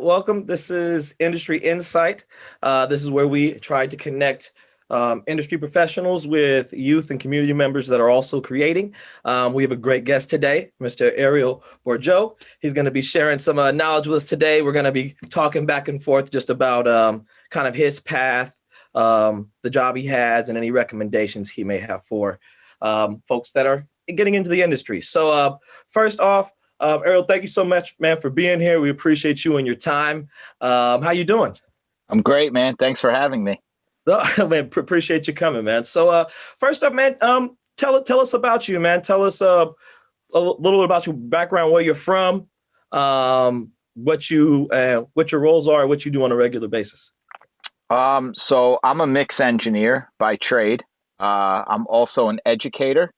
welcome. This is Industry Insight. This is where we try to connect industry professionals with youth and community members that are also creating. We have a great guest today, Mr. Ariel Borujow. He's going to be sharing some knowledge with us today. We're going to be talking back and forth just about kind of his path, the job he has, and any recommendations he may have for folks that are getting into the industry. So first off, Ariel, thank you so much, man, for being here. We appreciate you and your time. How you doing? I'm great, man. Thanks for having me. Oh, man, appreciate you coming, man. So first up, man, tell us about you, man. Tell us a little about your background, where you're from, what your roles are, what you do on a regular basis. So I'm a mix engineer by trade. I'm also an educator.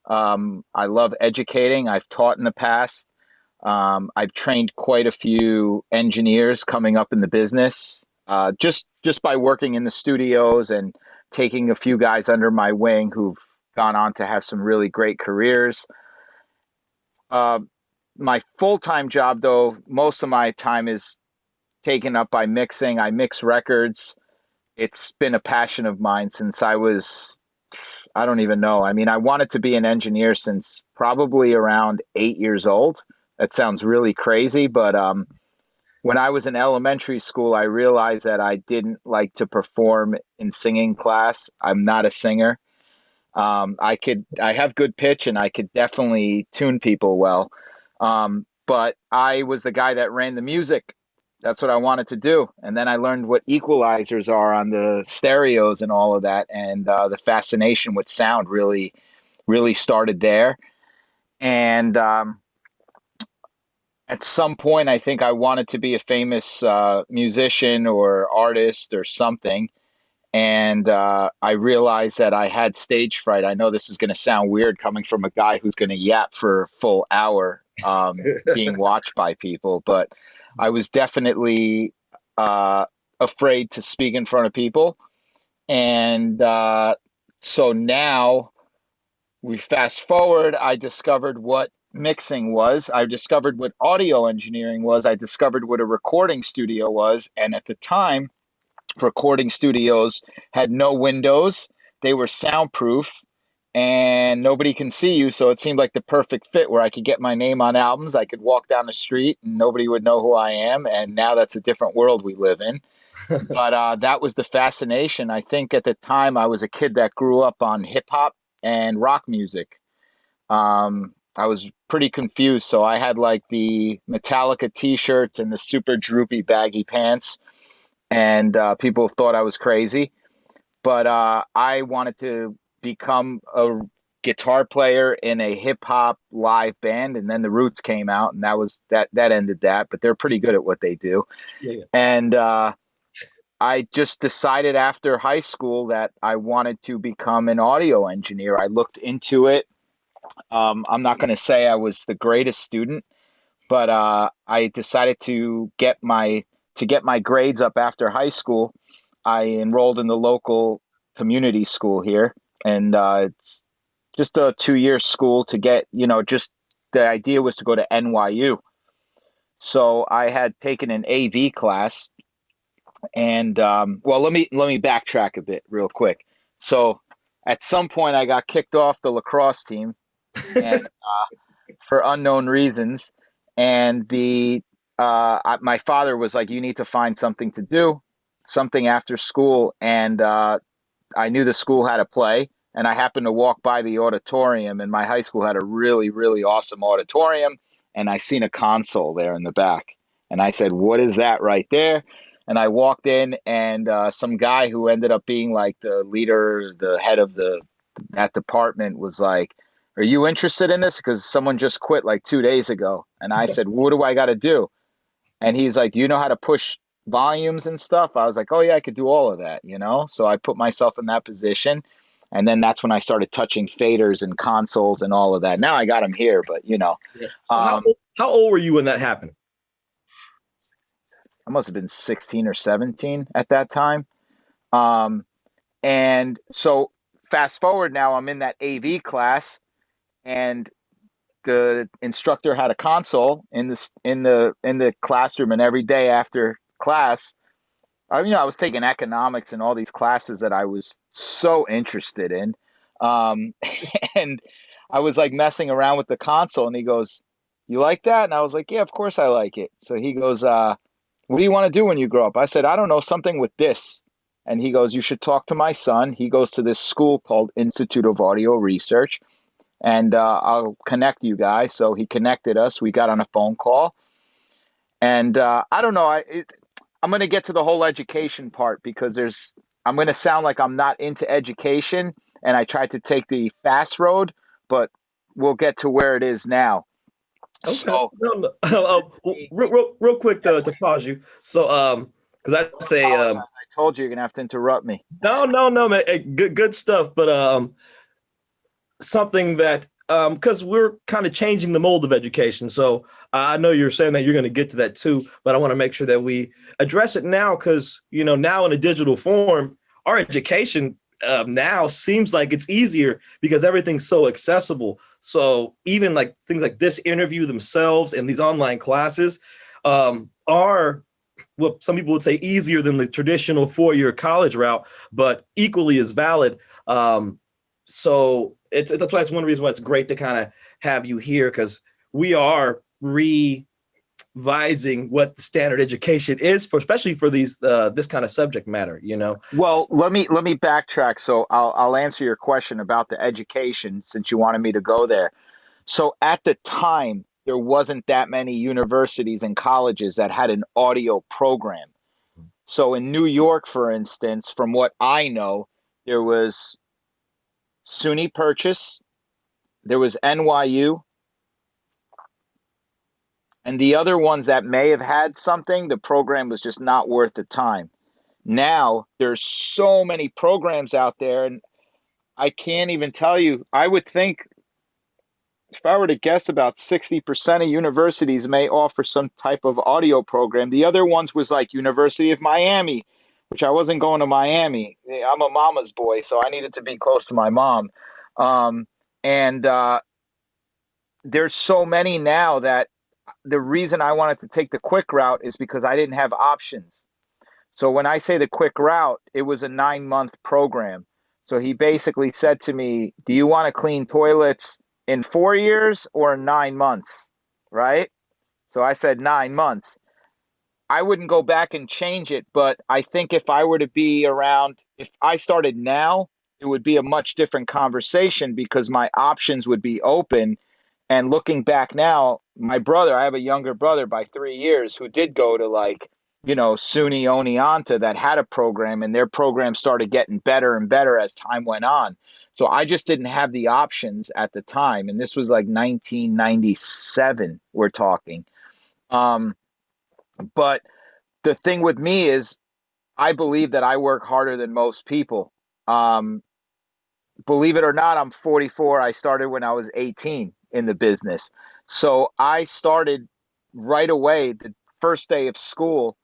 I love educating. I've taught in the past. I've trained quite a few engineers coming up in the business, just by working in the studios and taking a few guys under my wing who've gone on to have some really great careers. My full-time job, though, most of my time is taken up by mixing. I mix records. It's been a passion of mine since I don't even know. I mean, I wanted to be an engineer since probably around 8 years old. That sounds really crazy, but when I was in elementary school, I realized that I didn't like to perform in singing class. I'm not a singer. I have good pitch and I could definitely tune people well. But I was the guy that ran the music. That's what I wanted to do. And then I learned what equalizers are on the stereos and all of that. And the fascination with sound really started there. And at some point, I think I wanted to be a famous musician or artist or something. And I realized that I had stage fright. I know this is going to sound weird coming from a guy who's going to yap for a full hour being watched by people, but I was definitely afraid to speak in front of people. And so now we fast forward, I discovered what mixing was. I discovered what audio engineering was. I discovered what a recording studio was. And at the time, recording studios had no windows. They were soundproof and nobody can see you. So it seemed like the perfect fit where I could get my name on albums. I could walk down the street and nobody would know who I am. And now that's a different world we live in. But that was the fascination. I think at the time I was a kid that grew up on hip hop and rock music. I was pretty confused. So I had like the Metallica t-shirts and the super droopy baggy pants. And people thought I was crazy. But I wanted to become a guitar player in a hip hop live band. And then the Roots came out and that ended that. But they're pretty good at what they do. Yeah. And I just decided after high school that I wanted to become an audio engineer. I looked into it. I'm not going to say I was the greatest student, but I decided to get my grades up after high school. I enrolled in the local community school here, and it's just a 2-year school to get, just the idea was to go to NYU. So I had taken an AV class, and well, let me backtrack a bit real quick. So at some point, I got kicked off the lacrosse team, and for unknown reasons, and my father was like, "You need to find something to do, something after school." And I knew the school had a play, and I happened to walk by the auditorium, and my high school had a really, really awesome auditorium, and I seen a console there in the back, and I said, "What is that right there?" And I walked in, and some guy who ended up being like the leader, the head of that department was like, "Are you interested in this? Because someone just quit like 2 days ago." And I said, "What do I got to do?" And he's like, "Do you know how to push volumes and stuff?" I was like, "Oh yeah, I could do all of that, you know?" So I put myself in that position. And then that's when I started touching faders and consoles and all of that. Now I got them here, but Yeah. So how old were you when that happened? I must have been 16 or 17 at that time. And so fast forward now, I'm in that AV class, and the instructor had a console in the classroom, and every day after class, I was taking economics and all these classes that I was so interested in. Um, and I was like messing around with the console, and he goes, "You like that?" And I was like, "Yeah, of course I like it." So he goes, "What do you want to do when you grow up?" I said, "I don't know, something with this." And he goes, "You should talk to my son. He goes to this school called Institute of Audio Research, and I'll connect you guys." So he connected us. We got on a phone call, and I don't know. I'm going to get to the whole education part because I'm going to sound like I'm not into education, and I tried to take the fast road, but we'll get to where it is now. Okay. So No, no. Real quick to pause you. So, because I'd don't say, apologize. I told you you're going to have to interrupt me. no, man, good stuff. But something that, because we're kind of changing the mold of education. So I know you're saying that you're going to get to that too, but I want to make sure that we address it now because, now in a digital form, our education now seems like it's easier because everything's so accessible. So even like things like this interview themselves and these online classes are what some people would say easier than the traditional 4-year college route, but equally as valid. So that's why it's one reason why it's great to kind of have you here because we are revising what the standard education is for, especially for these this kind of subject matter. Well, let me backtrack. So I'll answer your question about the education since you wanted me to go there. So at the time, there wasn't that many universities and colleges that had an audio program. So in New York, for instance, from what I know, there was SUNY Purchase, there was NYU, and the other ones that may have had something, the program was just not worth the time. Now there's so many programs out there, and I can't even tell you. I would think if I were to guess, about 60% of universities may offer some type of audio program. The other ones was like University of Miami, which I wasn't going to Miami. I'm a mama's boy, so I needed to be close to my mom. Um, and there's so many now that the reason I wanted to take the quick route is because I didn't have options. So when I say the quick route, it was a 9-month program. So he basically said to me, "Do you want to clean toilets in 4 years or 9 months?" Right? So I said 9 months. I wouldn't go back and change it, but I think if I were to be around, if I started now, it would be a much different conversation because my options would be open. And looking back now, my brother, I have a younger brother by 3 years who did go to like, SUNY Oneonta that had a program, and their program started getting better and better as time went on. So I just didn't have the options at the time. And this was like 1997, we're talking. Um, but the thing with me is I believe that I work harder than most people. Um, Believe it or not, I'm 44. I started when I was 18 in the business. So I started right away the first day of school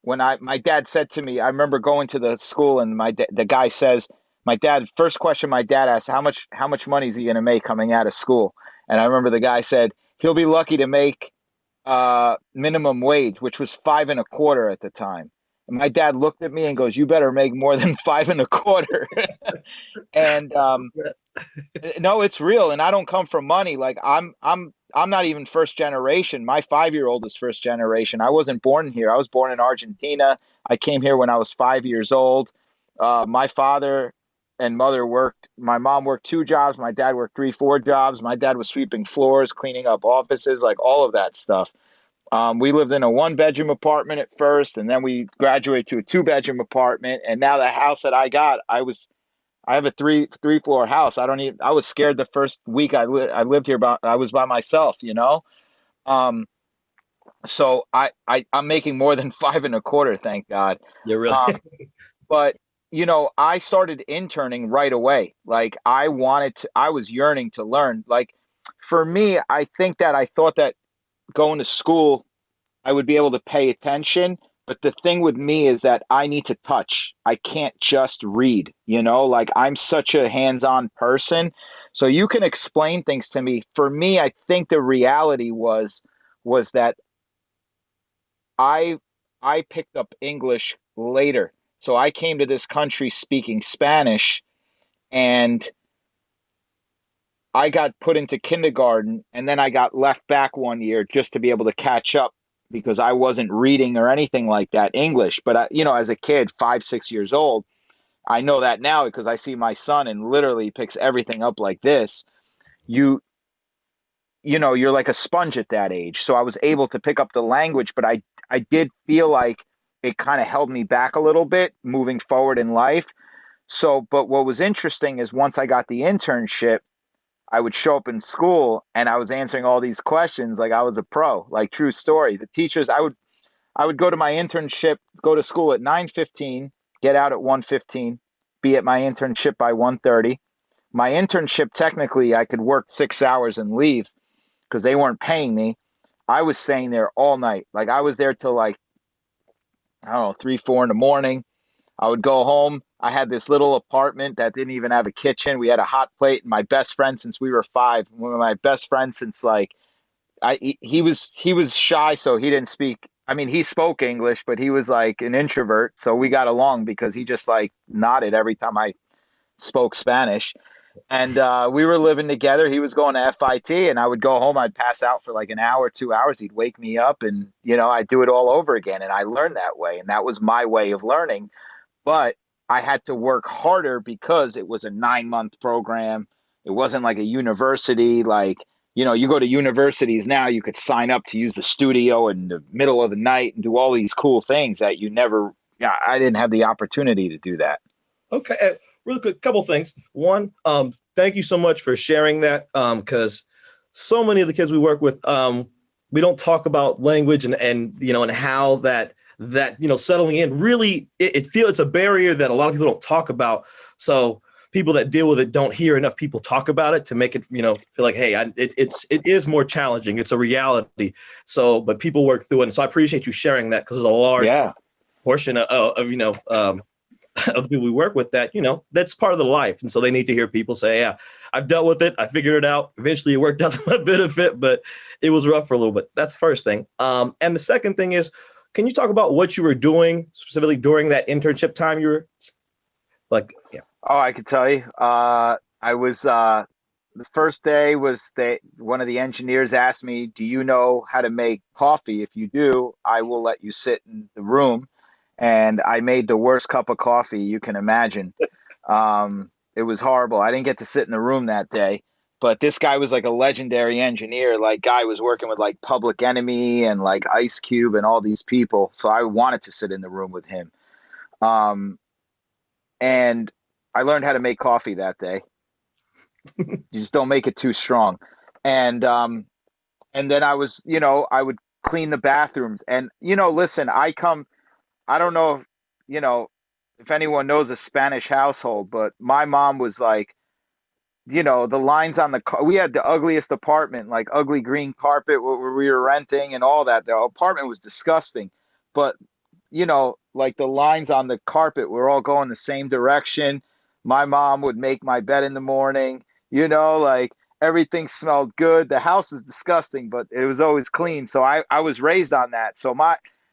when my dad said to me, I remember going to the school, and the guy says, my dad, first question my dad asked, how much money is he going to make coming out of school? And I remember the guy said he'll be lucky to make minimum wage, which was five and a quarter at the time. And my dad looked at me and goes, "You better make more than five and a quarter." And no, it's real. And I don't come from money. Like I'm not even first generation. My 5-year-old is first generation. I wasn't born here. I was born in Argentina. I came here when I was 5 years old. My father and mother worked. My mom worked 2 jobs. My dad worked 3, 4 jobs. My dad was sweeping floors, cleaning up offices, like all of that stuff. We lived in a 1-bedroom apartment at first, and then we graduated to a 2-bedroom apartment. And now the house that I got, I have a three floor house. I was scared the first week I lived here, I was by myself. Um, so I'm making more than five and a quarter, thank God. Yeah, really. Um, but I started interning right away. Like I was yearning to learn. Like for me, I think that I thought that going to school, I would be able to pay attention, But the thing with me is that I need to touch. I can't just read, like I'm such a hands-on person. So you can explain things to me. For me, I think the reality was that I I picked up English later. So I came to this country speaking Spanish, and I got put into kindergarten, and then I got left back 1 year just to be able to catch up because I wasn't reading or anything like that English. But as a kid, 5, 6 years old, I know that now because I see my son and literally picks everything up like this. You you're like a sponge at that age. So I was able to pick up the language, but I did feel like it kind of held me back a little bit moving forward in life. So, but what was interesting is once I got the internship, I would show up in school and I was answering all these questions like I was a pro, like true story. The teachers, I would go to my internship, go to school at 9:15, get out at 1:15, be at my internship by 1:30. My internship, technically, I could work 6 hours and leave because they weren't paying me. I was staying there all night. Like I was there till like, I don't know, 3, 4 in the morning. I would go home. I had this little apartment that didn't even have a kitchen. We had a hot plate. And my best friend since we were 5, one of my best friends since like he was shy, so he didn't speak. I mean, he spoke English, but he was like an introvert. So we got along because he just like nodded every time I spoke Spanish. And we were living together. He was going to FIT, and I would go home. I'd pass out for like an hour, 2 hours. He'd wake me up, and I'd do it all over again. And I learned that way, and that was my way of learning. But I had to work harder because it was a 9-month program. It wasn't like a university. Like, you go to universities now, you could sign up to use the studio in the middle of the night and do all these cool things that you never, yeah, I didn't have the opportunity to do that. Okay, really quick, couple things. One, thank you so much for sharing that, because so many of the kids we work with, we don't talk about language and how that settling in really it's a barrier that a lot of people don't talk about. So people that deal with it don't hear enough people talk about it to make it feel like, hey, it is more challenging. It's a reality. So, but people work through it. And so I appreciate you sharing that because there's a large Yeah. portion of the people we work with that, that's part of the life. And so they need to hear people say, yeah, I've dealt with it. I figured it out. Eventually it worked out to my benefit, but it was rough for a little bit. That's the first thing. And the second thing is, can you talk about what you were doing specifically during that internship time? You were like, yeah. Oh, I could tell you. I was the first day was one of the engineers asked me, "Do you know how to make coffee? If you do, I will let you sit in the room." And I made the worst cup of coffee you can imagine. It was horrible. I didn't get to sit in the room that day, but this guy was like a legendary engineer. Like, guy was working with like Public Enemy and like Ice Cube and all these people. So I wanted to sit in the room with him. Um, and I learned how to make coffee that day. You just don't make it too strong. And and then I would clean the bathrooms. And listen, I don't know you know if anyone knows a Spanish household, but my mom was like, the lines on the car. We had the ugliest apartment, like ugly green carpet where we were renting and all that. The apartment was disgusting, but like the lines on the carpet were all going the same direction. My mom would make my bed in the morning, like everything smelled good. The house was disgusting, but it was always clean. So I was raised on that. So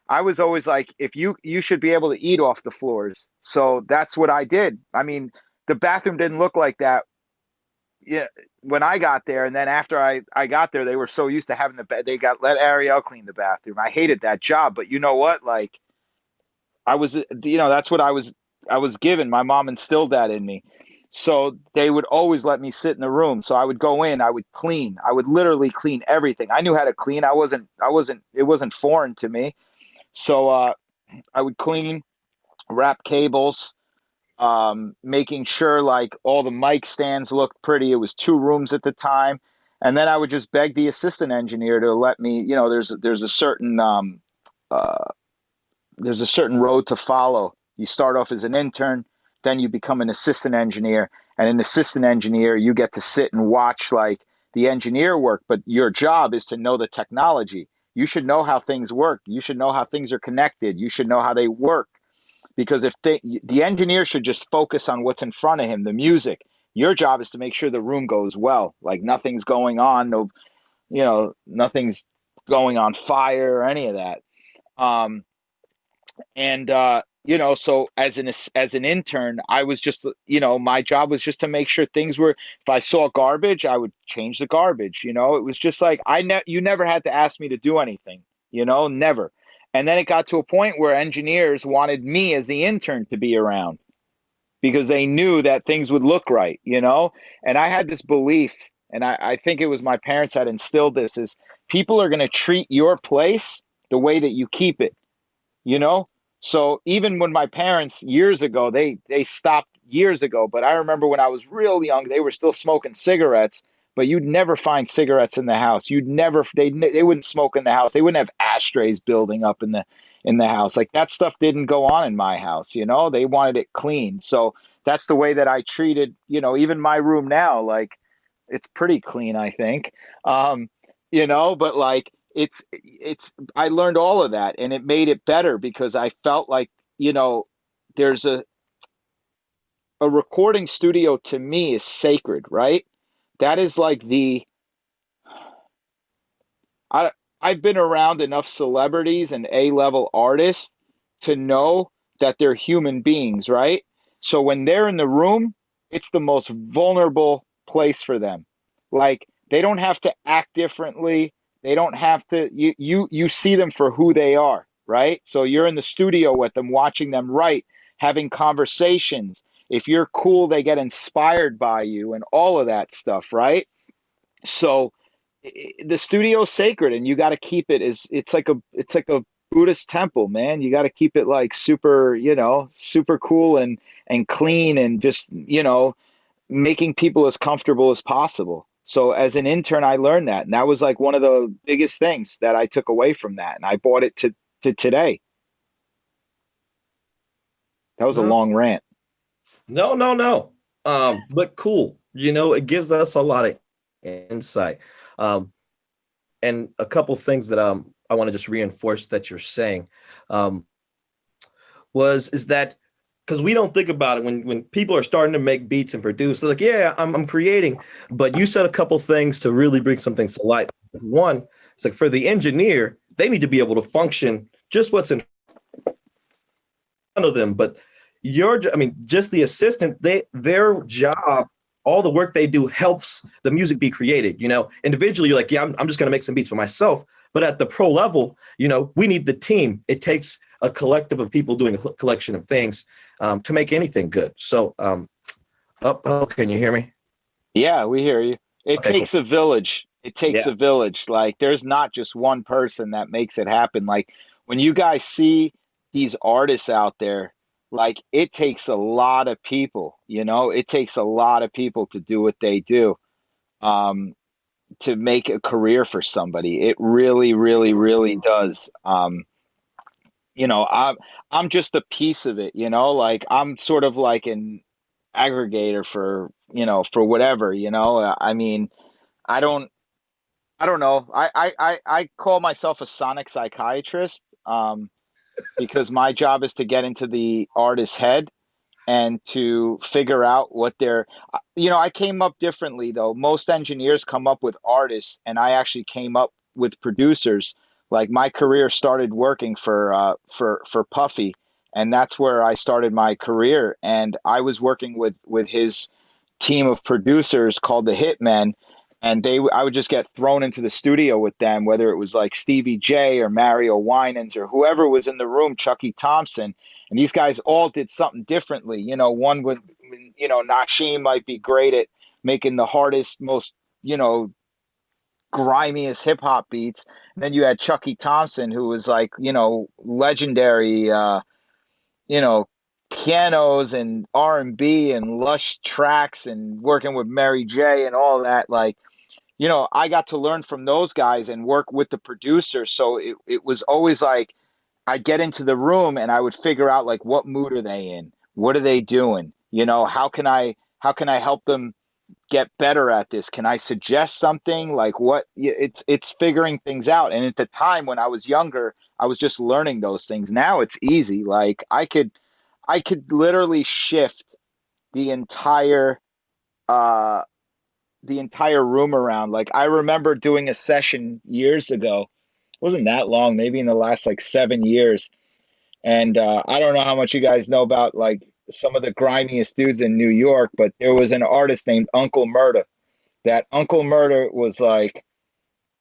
I was always like, if you should be able to eat off the floors. So that's what I did. I mean, the bathroom didn't look like that, yeah, when I got there. And then after I got there, they were so used to having the bed, they got let Ariel clean the bathroom. I hated that job, but you know what? Like, I was, that's what I was given. My mom instilled that in me. So they would always let me sit in the room. So I would go in, I would clean. I would literally clean everything. I knew how to clean. It wasn't foreign to me. So I would clean, wrap cables, making sure like all the mic stands looked pretty. It was 2 rooms at the time. And then I would just beg the assistant engineer to let me, uh, there's a certain road to follow. You start off as an intern, then you become an assistant engineer, and an assistant engineer, you get to sit and watch like the engineer work, but your job is to know the technology. You should know how things work. You should know how things are connected. You should know how they work. Because if the engineer should just focus on what's in front of him, the music. Your job is to make sure the room goes well, like nothing's going on, no, nothing's going on fire or any of that. Um, and so as an intern, I was just, my job was just to make sure things were. If I saw garbage, I would change the garbage. It was just like you never had to ask me to do anything. Never. And then it got to a point where engineers wanted me as the intern to be around because they knew that things would look right. And I had this belief, and I think it was my parents that instilled this: is people are going to treat your place the way that you keep it you know so even when my parents years ago, they stopped years ago, but I remember when I was real young, they were still smoking cigarettes, but you'd never find cigarettes in the house. You'd never they wouldn't smoke in the house. They wouldn't have ashtrays building up in the house. Like, that stuff didn't go on in my house. They wanted it clean. So that's the way that I treated, even my room now. Like, it's pretty clean, I think. But like, it's I learned all of that, and it made it better because I felt like, there's a recording studio to me is sacred, right? That is like I I've been around enough celebrities and A-level artists to know that they're human beings, right? So when they're in the room, it's the most vulnerable place for them. Like, they don't have to act differently. They don't have to you see them for who they are, right? So you're in the studio with them, watching them write, having conversations. If you're cool, they get inspired by you and all of that stuff, right? So the studio is sacred, and you got to keep it as it's like a Buddhist temple, man. You got to keep it like super, super cool and clean, and just, making people as comfortable as possible. So as an intern, I learned that, and that was like one of the biggest things that I took away from that, and I brought it to today. That was a No, long rant. no, no, no. But cool. It gives us a lot of insight. Um, and a couple things that I want to just reinforce that you're saying um, is that because we don't think about it when people are starting to make beats and produce, they're like, yeah, I'm creating. But you said a couple things to really bring some things to light. One, it's like for the engineer, they need to be able to function just what's in front of them. But just the assistant, their job, all the work they do helps the music be created. Individually, you're like, yeah, I'm just going to make some beats for myself. But at the pro level, we need the team. It takes a collective of people doing a collection of things to make anything good. So, can you hear me? Yeah, we hear you. It Okay, cool. takes a village. It takes Yeah. a village. Like, there's not just one person that makes it happen. Like, when you guys see these artists out there, like, it takes a lot of people. It takes a lot of people to do what they do, um, to make a career for somebody. It really, really, really does. I'm just a piece of it. Like, I'm sort of like an aggregator for whatever. I mean, I don't I don't know. I call myself a sonic psychiatrist, because my job is to get into the artist's head and to figure out what I came up differently though. Most engineers come up with artists, and I actually came up with producers. Like, my career started working for Puffy, and that's where I started my career. And I was working with his team of producers called the Hitmen, and I would just get thrown into the studio with them, whether it was like Stevie J or Mario Winans or whoever was in the room, Chucky Thompson, and these guys all did something differently. One would, Nashim might be great at making the hardest, most, grimiest hip hop beats. And then you had Chucky Thompson, who was like, legendary, you know, pianos and R&B and lush tracks and working with Mary J and all that. Like, I got to learn from those guys and work with the producer. So it was always like, I'd get into the room and I would figure out, like, what mood are they in? What are they doing? How can I help them, get better at this? Can I suggest something? Like what it's figuring things out. And at the time when I was younger, I was just learning those things. Now it's easy. Like I could literally shift the entire uh the entire room around. Like I remember doing a session years ago. It wasn't that long, maybe in the last like 7 years. And I don't know how much you guys know about like some of the grimiest dudes in New York, but there was an artist named Uncle Murda. That Uncle Murda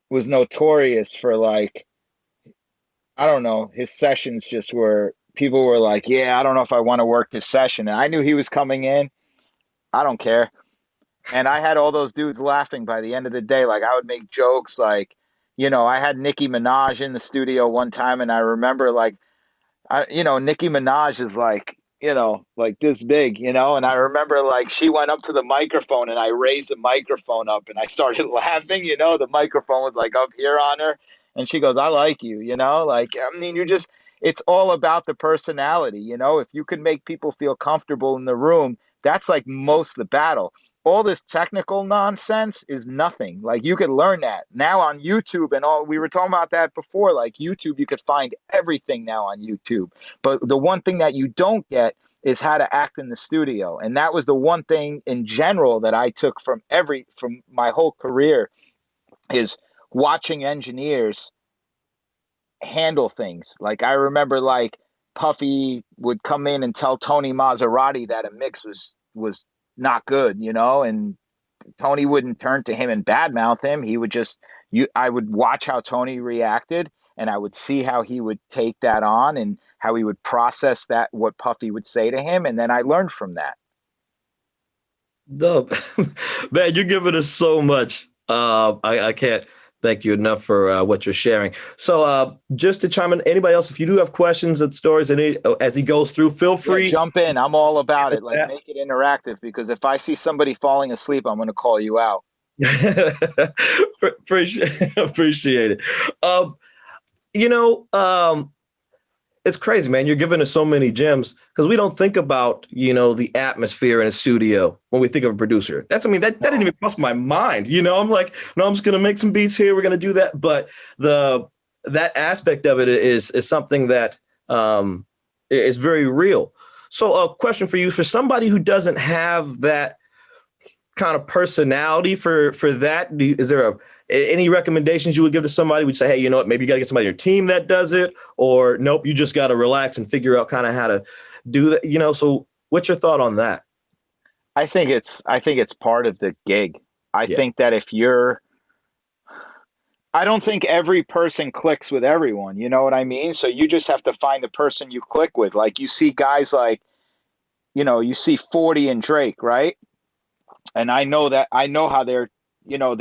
was notorious for like, I don't know, his sessions just were, people were like, yeah, I don't know if I want to work this session. And I knew he was coming in. I don't care. And I had all those dudes laughing by the end of the day. Like I would make jokes like, I had Nicki Minaj in the studio one time, and I remember like Nicki Minaj is like, like this big, and I remember like she went up to the microphone and I raised the microphone up and I started laughing, the microphone was like up here on her and she goes, I like you, like, I mean, it's all about the personality, if you can make people feel comfortable in the room, that's like most of the battle. All this technical nonsense is nothing. Like you could learn that now on YouTube and all. We were talking about that before. Like YouTube, you could find everything now on YouTube. But the one thing that you don't get is how to act in the studio. And that was the one thing in general that I took from my whole career is watching engineers handle things. Like I remember like Puffy would come in and tell Tony Maserati that a mix was not good, and Tony wouldn't turn to him and badmouth him. He would just I would watch how Tony reacted and I would see how he would take that on and how he would process that, what Puffy would say to him, and then I learned from that. Dope. Man, you're giving us so much. I can't thank you enough for what you're sharing. So just to chime in, anybody else, if you do have questions and stories as he goes through, feel free. Yeah, jump in. I'm all about it. Like make it interactive, because if I see somebody falling asleep, I'm going to call you out. Appreciate it. It's crazy, man. You're giving us so many gems because we don't think about, the atmosphere in a studio when we think of a producer. That didn't even cross my mind. I'm like, no, I'm just going to make some beats here. We're going to do that. But that aspect of it is something that is very real. So a question for you, for somebody who doesn't have that kind of personality for that, is there any recommendations you would give to somebody? Would say, hey, you know what, maybe you got to get somebody on your team that does it, or nope, you just got to relax and figure out kind of how to do that. So what's your thought on that? I think it's part of the gig. I think that I don't think every person clicks with everyone. You know what I mean? So you just have to find the person you click with. Like you see guys like, you see 40 and Drake, right? And I know how they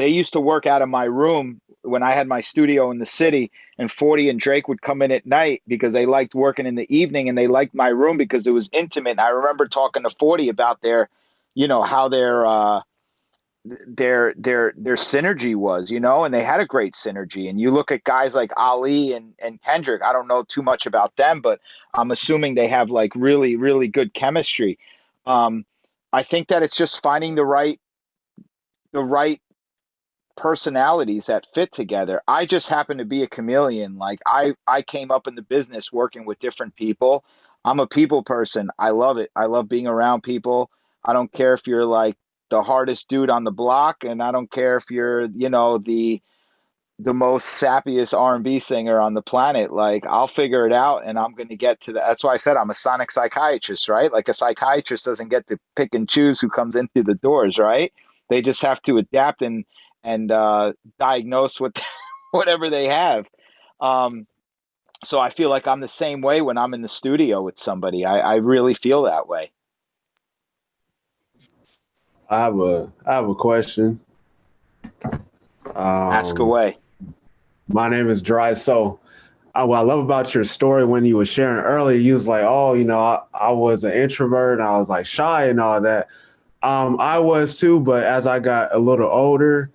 used to work out of my room when I had my studio in the city, and 40 and Drake would come in at night because they liked working in the evening and they liked my room because it was intimate. I remember talking to 40 about how their synergy was, and they had a great synergy. And you look at guys like Ali and Kendrick, I don't know too much about them, but I'm assuming they have like really, really good chemistry. I think that it's just finding the right personalities that fit together. I just happen to be a chameleon. Like I came up in the business working with different people. I'm a people person. I love it. I love being around people. I don't care if you're like the hardest dude on the block, and I don't care if you're, the most sappiest R&B singer on the planet. Like I'll figure it out and I'm going to get to that. That's why I said I'm a sonic psychiatrist, right? Like a psychiatrist doesn't get to pick and choose who comes in through the doors, right? They just have to adapt and diagnose what whatever they have. So I feel like I'm the same way when I'm in the studio with somebody. I really feel that way. I have a question. Ask away. My name is Dry. So, what I love about your story when you were sharing earlier, you was like, oh, I was an introvert and I was like shy and all that. I was too, but as I got a little older,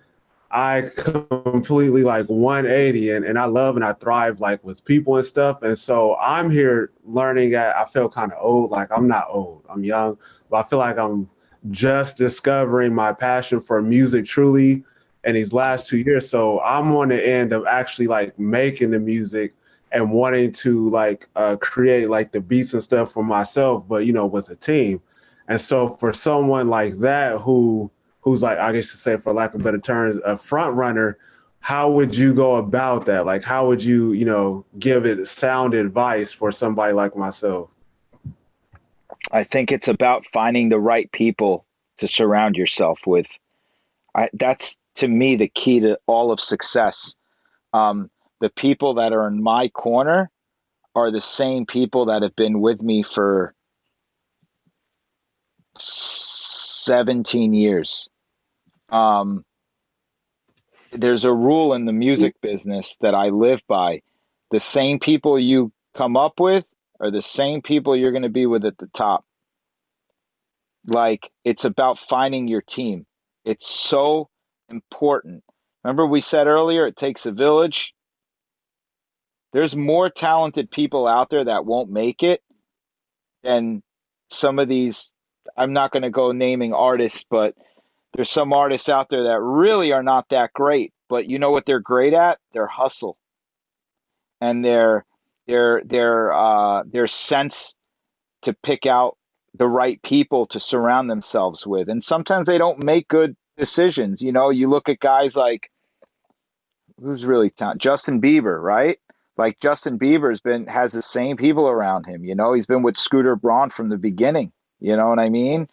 I completely like 180 and I love and I thrive like with people and stuff. And so I'm here learning that I feel kind of old. Like I'm not old, I'm young, but I feel like I'm just discovering my passion for music truly in these last 2 years. So I'm on the end of actually like making the music and wanting to like create like the beats and stuff for myself, but with a team. And so for someone like that who's like, I guess to say for lack of better terms, a front runner, how would you go about that? Like how would you, give it sound advice for somebody like myself? I think it's about finding the right people to surround yourself with. That's to me the key to all of success. The people that are in my corner are the same people that have been with me for 17 years. Um, there's a rule in the music business that I live by. The same people you come up with are the same people you're going to be with at the top. Like, it's about finding your team. It's so important. Remember, we said earlier, it takes a village. There's more talented people out there that won't make it than some of these. I'm not going to go naming artists, but there's some artists out there that really are not that great. But you know what they're great at? Their hustle and their sense to pick out the right people to surround themselves with. And sometimes they don't make good decisions. You look at guys like who's really talented, Justin Bieber, right? Like Justin Bieber's has the same people around him. He's been with Scooter Braun from the beginning. You know what I mean?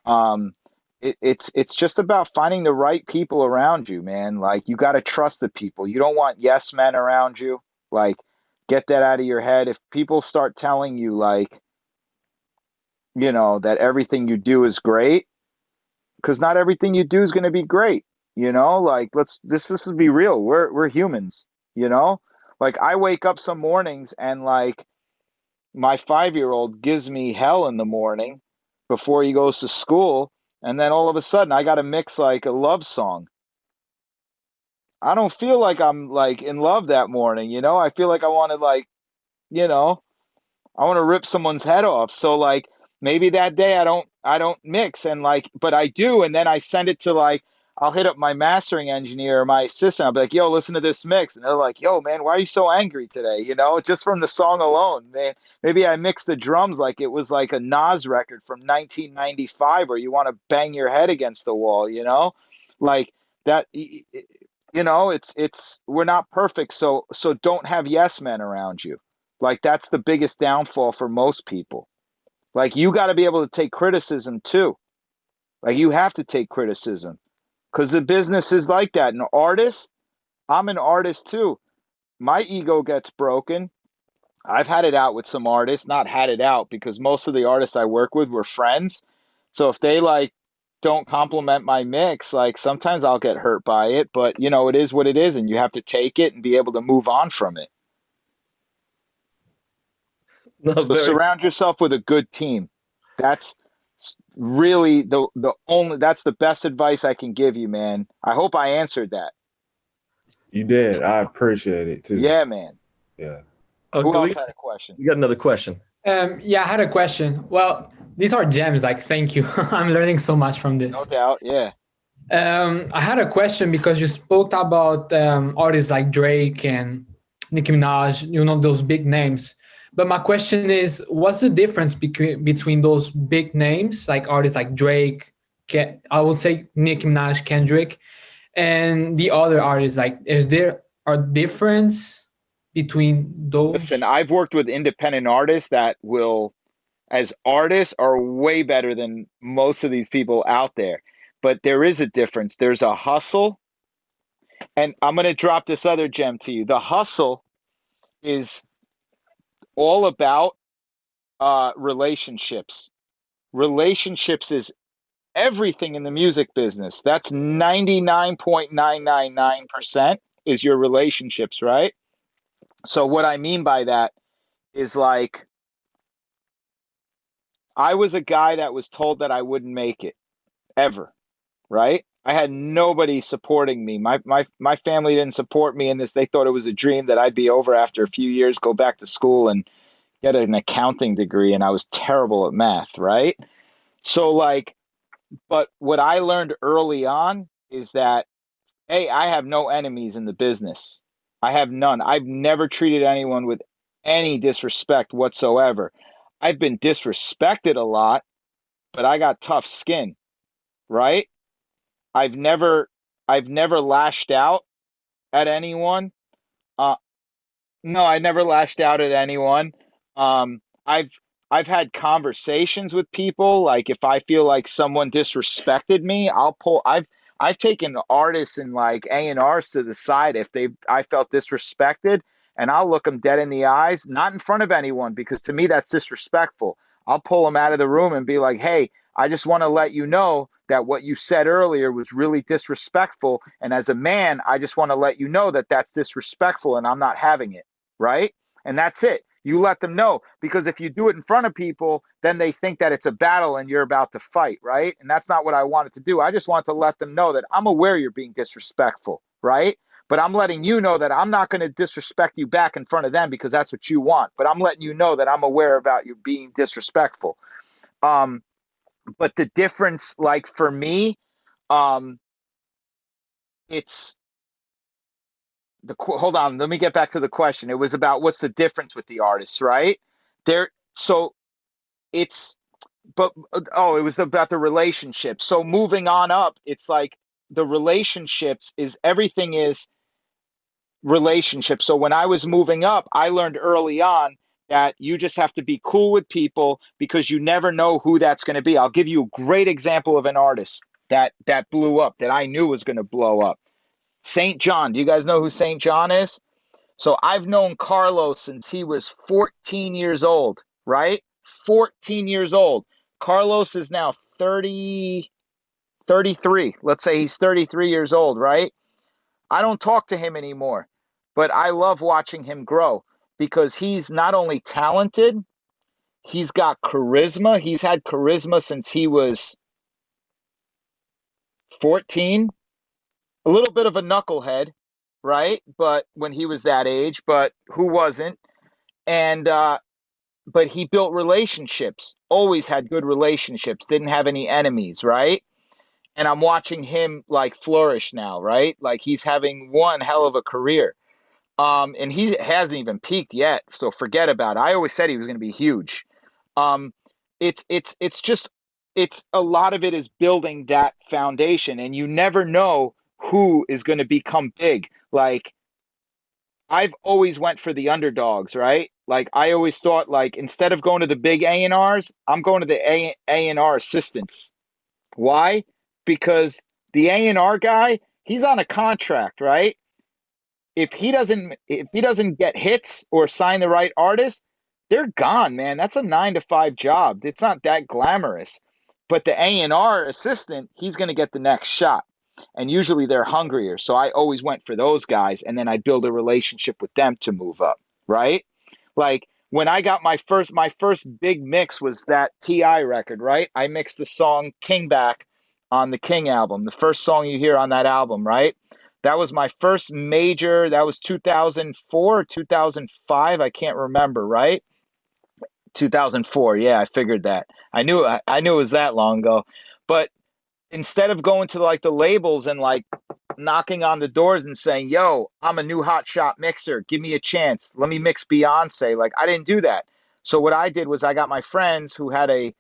Um, it's just about finding the right people around you, man. Like you got to trust the people. You don't want yes men around you. Like get that out of your head. If people start telling you like, that everything you do is great, because not everything you do is going to be great. Like this will be real. We're humans. Like I wake up some mornings and like my 5-year-old gives me hell in the morning before he goes to school, and then all of a sudden I got to mix like a love song. I don't feel like I'm like in love that morning. I feel like I want to like, you know I want to rip someone's head off. So like maybe that day I don't mix, and like but I do, and then I send it to like I'll hit up my mastering engineer or my assistant. I'll be like, "Yo, listen to this mix." And they're like, "Yo, man, why are you so angry today?" Just from the song alone, man. Maybe I mixed the drums like it was like a Nas record from 1995 where you want to bang your head against the wall. Like that it's we're not perfect, so don't have yes men around you. Like that's the biggest downfall for most people. Like you got to be able to take criticism too. Like you have to take criticism because the business is like that. An artist, I'm an artist too. My ego gets broken. I've had it out with some artists, not had it out because most of the artists I work with were friends. So if they like don't compliment my mix, like sometimes I'll get hurt by it, but it is what it is and you have to take it and be able to move on from it. No, So very. surround yourself with a good team. That's really the only that's the best advice I can give you, man. I hope I answered that. You did. I appreciate it too. Yeah, man. Yeah. Who Okay, else had a question? we got another question. Yeah, I had a question. Well, these are gems. Like, thank you. I'm learning so much from No this. doubt. Yeah. I had a question because you spoke about artists like Drake and Nicki Minaj, those big names. But my question is, what's the difference between those big names, like artists like Drake, I would say Nicki Minaj, Kendrick, and the other artists? Like, is there a difference between those? Listen, I've worked with independent artists that will, as artists, are way better than most of these people out there. But there is a difference. There's a hustle. And I'm going to drop this other gem to you. The hustle is all about relationships. Relationships is everything in the music business. That's 99.999% is your relationships, right? So what I mean by that is like I was a guy that was told that I wouldn't make it ever, right? I had nobody supporting me. My family didn't support me in this. They thought it was a dream that I'd be over after a few years, go back to school and get an accounting degree, and I was terrible at math, right? So like But what I learned early on is that, hey, I have no enemies in the business. I have none. I've never treated anyone with any disrespect whatsoever. I've been disrespected a lot, but I got tough skin, right? I've never I've never lashed out at anyone. Uh, no, I never lashed out at anyone. Um, I've I've had conversations with people. Like if I feel like someone disrespected me, I've taken artists and like A&Rs to the side if I felt disrespected, and I'll look them dead in the eyes, not in front of anyone because to me that's disrespectful. I'll pull them out of the room and be like, "Hey, I just want to let you know that what you said earlier was really disrespectful, and as a man, I just want to let you know that that's disrespectful and I'm not having it." Right? And that's it. You let them know because if you do it in front of people, then they think that it's a battle and you're about to fight, right? And that's not what I wanted to do. I just want to let them know that I'm aware you're being disrespectful, right? But I'm letting you know that I'm not going to disrespect you back in front of them because that's what you want. But I'm letting you know that I'm aware about you being disrespectful. Um, but the difference, like for me, um, it's hold on, let me get back to the question. It was about what's the difference with the artists, right? There, so it's, but oh, it was about the relationship. So moving on up, it's like the relationships is everything is relationship. So when I was moving up, I learned early on that you just have to be cool with people because you never know who that's going to be. I'll give you a great example of an artist that blew up that I knew was going to blow up. St. John. Do you guys know who St. John is? So I've known Carlos since he was 14 years old, right? 14 years old. Carlos is now 30, 33. Let's say he's 33 years old, right? I don't talk to him anymore, but I love watching him grow because he's not only talented, he's got charisma. He's had charisma since he was 14, a little bit of a knucklehead, right? But when he was that age, but who wasn't? And but he built relationships, always had good relationships, didn't have any enemies, right? And I'm watching him like flourish now, right? Like he's having one hell of a career. And he hasn't even peaked yet, so forget about it. I always said he was going to be huge. Um, it's just it's a lot of it is building that foundation, and you never know who is going to become big. Like I've always went for the underdogs, right? Like I always thought like instead of going to the big A&Rs, I'm going to the A&R assistants. Why? Because the A&R guy, he's on a contract, right? If he doesn't get hits or sign the right artist, they're gone, man. That's a 9 to 5 job. It's not that glamorous. But the A&R assistant, he's going to get the next shot. And usually they're hungrier. So I always went for those guys and then I build a relationship with them to move up, right? Like when I got my first big mix was that TI record, right? I mixed the song King Back on the King album, the first song you hear on that album, right? That was my first major. That was 2004, 2005. I can't remember, right? 2004. Yeah, I figured that. I knew it was that long ago. But instead of going to like the labels and like knocking on the doors and saying, "Yo, I'm a new hot shot mixer. Give me a chance. Let me mix Beyonce." Like I didn't do that. So what I did was I got my friends who had a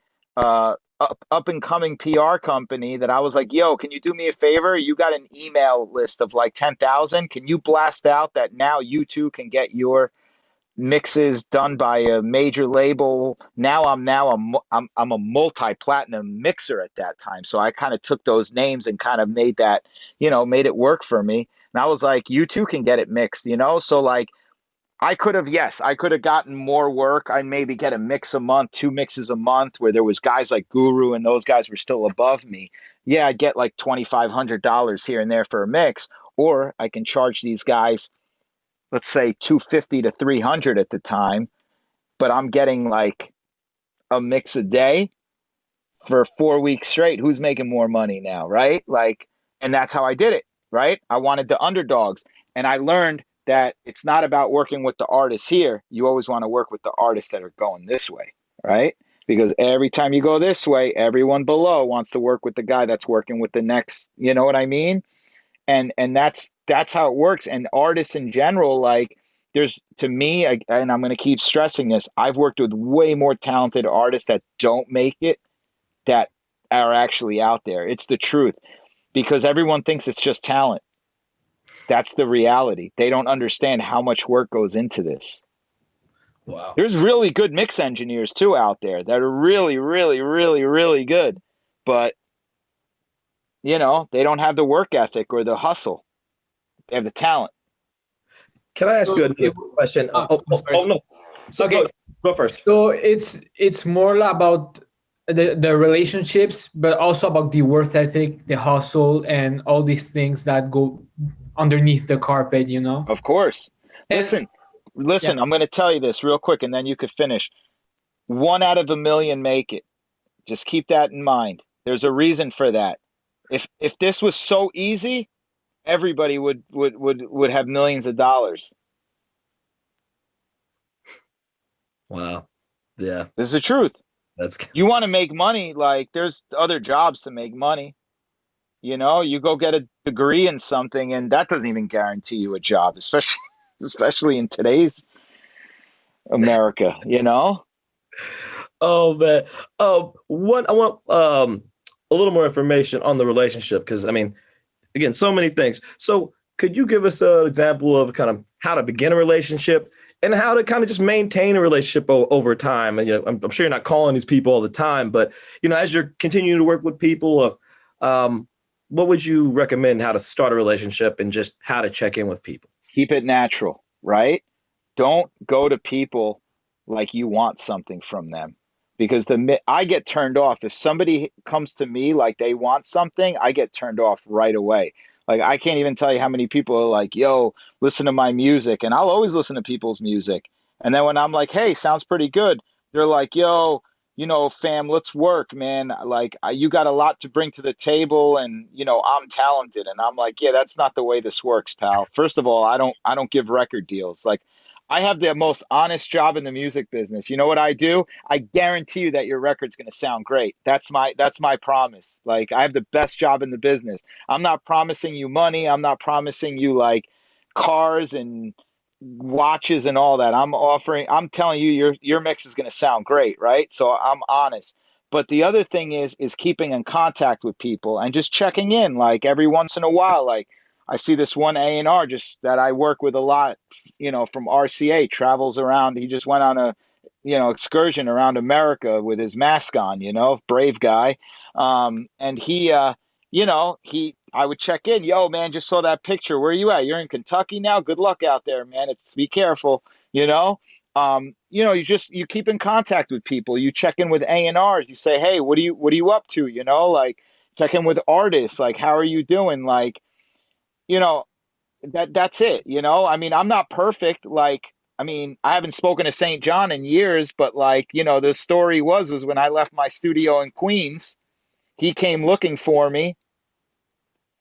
up and coming PR company that I was like, "Yo, can you do me a favor? You got an email list of like 10,000. Can you blast out that now you too can get your mixes done by a major label. I'm a multi-platinum mixer at that time. So I kind of took those names and kind of made that, made it work for me. And I was like, you too can get it mixed. So like I could have gotten more work. I'd maybe get a mix a month, 2 mixes a month where there was guys like Guru and those guys were still above me. Yeah, I'd get like $2,500 here and there for a mix, or I can charge these guys, let's say 250 to 300 at the time, but I'm getting like a mix a day for 4 weeks straight. Who's making more money now, right? Like, and that's how I did it, right? I wanted the underdogs. And I learned that it's not about working with the artists here. You always want to work with the artists that are going this way, right? because every time you go this way, everyone below wants to work with the guy that's working with the next, you know what I mean? And that's how it works. And artists in general, like there's to me, and I'm going to keep stressing this, I've worked with way more talented artists that don't make it that are actually out there. It's the truth, because everyone thinks it's just talent. That's the reality. They don't understand how much work goes into this. Wow. There's really good mix engineers too out there that are really, really, really, really good, but you know, they don't have the work ethic or the hustle. They have the talent. Can I ask you another question? No. So okay. Go first. So it's more about the relationships, but also about the work ethic, the hustle, and all these things that go underneath the carpet, you know? Of course. Listen, yeah. I'm going to tell you this real quick and then you could finish. 1 out of a million make it. Just keep that in mind. There's a reason for that. If this was so easy, everybody would have millions of dollars. Wow. Yeah. This is the truth. That's You want to make money, like there's other jobs to make money. You know, you go get a degree in something and that doesn't even guarantee you a job, especially in today's America, you know? Oh man. I want a little more information on the relationship, because I mean, again, so many things. So could you give us an example of kind of how to begin a relationship and how to kind of just maintain a relationship over time? And, you know, I'm sure you're not calling these people all the time, but you know, as you're continuing to work with people, what would you recommend how to start a relationship and just how to check in with people? Keep it natural, right? Don't go to people like you want something from them, because I get turned off if somebody comes to me like they want something. I get turned off right away. Like I can't even tell you how many people are like, yo, listen to my music. And I'll always listen to people's music. And then when I'm like, hey, sounds pretty good, they're like, yo, you know, fam, let's work, man. Like you got a lot to bring to the table, and you know, I'm talented. And I'm like, yeah, that's not the way this works, pal. First of all, I don't give record deals. Like I have the most honest job in the music business. You know what I do? I guarantee you that your record's going to sound great. That's my promise. Like I have the best job in the business. I'm not promising you money. I'm not promising you like cars and watches and all that. I'm telling you your mix is going to sound great, right? So I'm honest. But the other thing is keeping in contact with people and just checking in like every once in a while. Like I see this one A&R just that I work with a lot, you know, from RCA, travels around. He just went on a, you know, excursion around America with his mask on, you know, brave guy. And he, you know, I would check in, yo, man, just saw that picture. Where are you at? You're in Kentucky now? Good luck out there, man. Be careful, you know? You know, you keep in contact with people. You check in with A&Rs. You say, hey, what are you up to? You know, like check in with artists. Like, how are you doing? Like, you know, that's it, you know? I mean, I'm not perfect. Like, I mean, I haven't spoken to St. John in years, but like, you know, the story was when I left my studio in Queens, he came looking for me,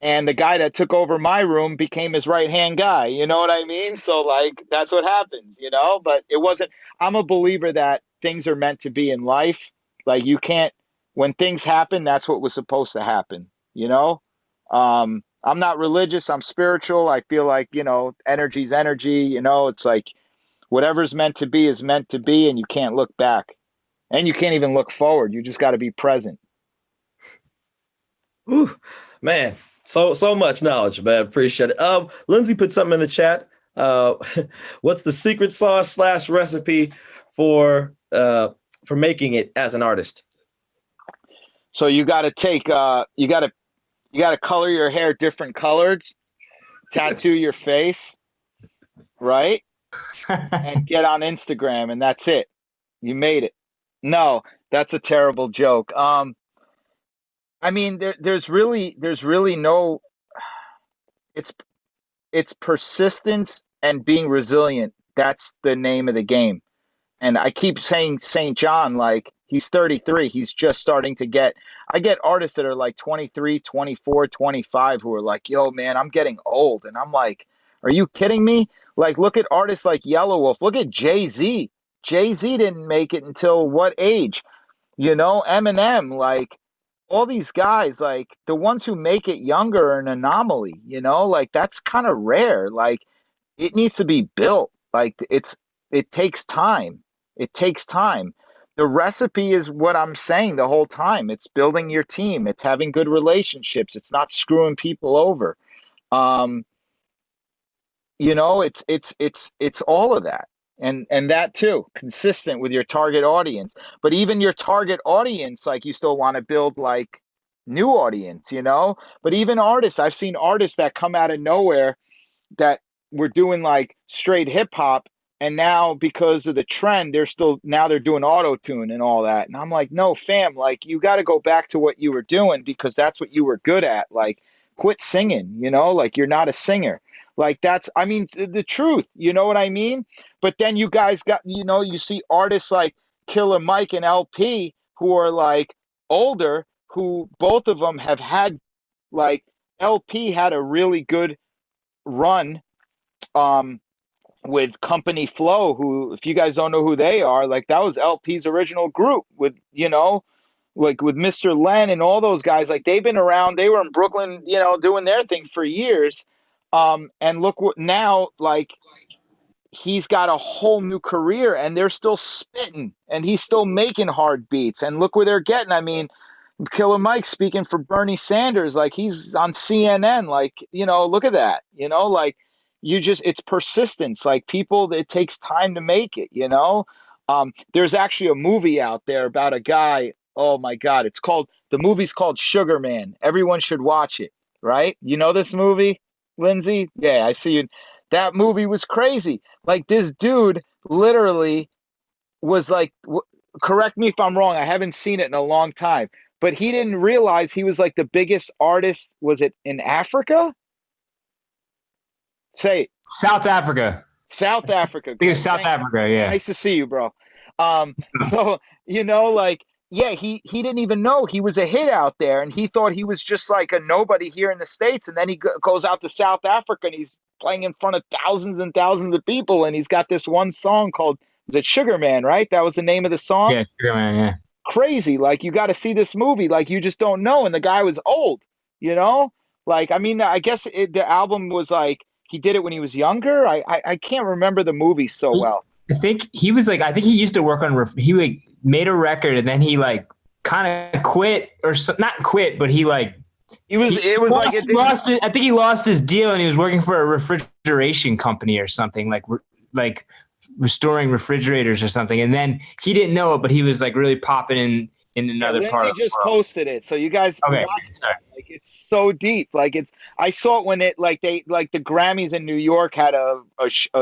and the guy that took over my room became his right hand guy. You know what I mean? So like that's what happens, you know. But it wasn't. I'm a believer that things are meant to be in life. Like you can't. When things happen, that's what was supposed to happen. You know. I'm not religious. I'm spiritual. I feel like, you know, energy's energy. You know, it's like whatever's meant to be is meant to be, and you can't look back, and you can't even look forward. You just got to be present. Ooh, man. So much knowledge, man. Appreciate it. Lindsay put something in the chat. What's the secret sauce / recipe for making it as an artist? So you got to take you got to color your hair different colors, tattoo your face, right? And get on Instagram, and that's it. You made it. No, that's a terrible joke. I mean, there's really no. It's persistence and being resilient. That's the name of the game. And I keep saying St. John, like he's 33. He's just starting to I get artists that are like 23, 24, 25 who are like, yo, man, I'm getting old. And I'm like, are you kidding me? Like, look at artists like Yellow Wolf. Look at Jay-Z. Jay-Z didn't make it until what age? Eminem, like all these guys, like the ones who make it younger are an anomaly, like that's kind of rare. Like it needs to be built. Like it takes time. It takes time. The recipe is what I'm saying the whole time. It's building your team. It's having good relationships. It's not screwing people over. Um, it's all of that. And that too, consistent with your target audience. But even your target audience, like you still want to build like new audience. But even artists, I've seen artists that come out of nowhere that were doing like straight hip hop, and now because of the trend they're doing auto tune and all that, and I'm like, no fam, like you got to go back to what you were doing because that's what you were good at. Like quit singing, like you're not a singer. Like that's, I mean, the truth, you know what I mean? But then you guys got, you see artists like Killer Mike and LP who are like older, who both of them have had, like, LP had a really good run um with Company Flow, who, if you guys don't know who they are, like that was LP's original group with, like with Mr. Len and all those guys. Like they've been around, they were in Brooklyn, doing their thing for years. And look what now, like he's got a whole new career and they're still spitting and he's still making hard beats. And look where they're getting. I mean, Killer Mike speaking for Bernie Sanders, like he's on CNN, like, look at that, like it's persistence, like people, it takes time to make it. There's actually a movie out there about a guy. Oh my God. The movie's called Sugar Man. Everyone should watch it, right? You know this movie, Lindsay? Yeah, I see you. That movie was crazy. Like this dude literally was like, correct me if I'm wrong, I haven't seen it in a long time, but he didn't realize he was like the biggest artist. Was it in Africa? Say it. South Africa. South Africa. I think it was South Africa, yeah. Nice to see you, bro. So, like, yeah, he didn't even know he was a hit out there, and he thought he was just like a nobody here in the States, and then he goes out to South Africa, and he's playing in front of thousands and thousands of people, and he's got this one song called, is it Sugar Man, right? That was the name of the song? Yeah, Sugar Man, yeah. Crazy. Like, you got to see this movie. Like, you just don't know, and the guy was old, Like, I mean, I guess the album was like, he did it when he was younger. I can't remember the movie so well. I think he was like, I think he used to work on, he like made a record and then he like kind of quit or not quit, but he like, I think he lost his deal and he was working for a refrigeration company or something, like restoring refrigerators or something. And then he didn't know it, but he was like really popping in another part of the world. Just posted it, so you guys watch it. Like it's so deep. Like I saw it when it like the Grammys in New York had a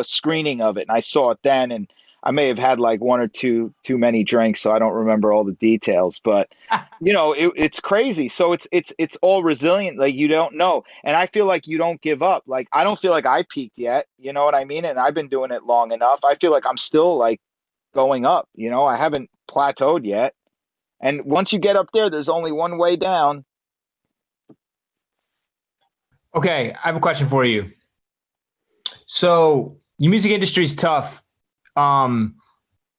screening of it, and I saw it then, and I may have had like one or two too many drinks, so I don't remember all the details. But it's crazy. So it's all resilient. Like you don't know, and I feel like you don't give up. Like I don't feel like I peaked yet. You know what I mean? And I've been doing it long enough. I feel like I'm still like going up. I haven't plateaued yet. And once you get up there, there's only one way down. Okay, I have a question for you. So, the music industry is tough in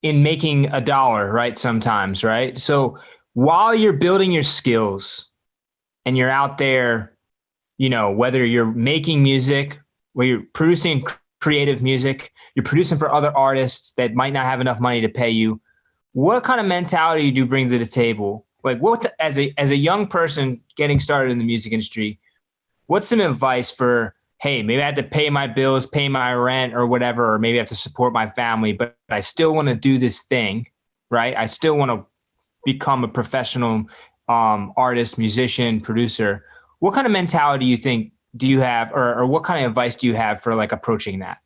making a dollar, right? Sometimes, right? So, while you're building your skills and you're out there, whether you're making music, where you're producing creative music, you're producing for other artists that might not have enough money to pay you. What kind of mentality do you bring to the table? Like as a young person getting started in the music industry, what's some advice for, hey, maybe I have to pay my bills, pay my rent or whatever, or maybe I have to support my family, but I still want to do this thing, right? I still want to become a professional artist, musician, producer. What kind of mentality do you have, or what kind of advice do you have for like approaching that?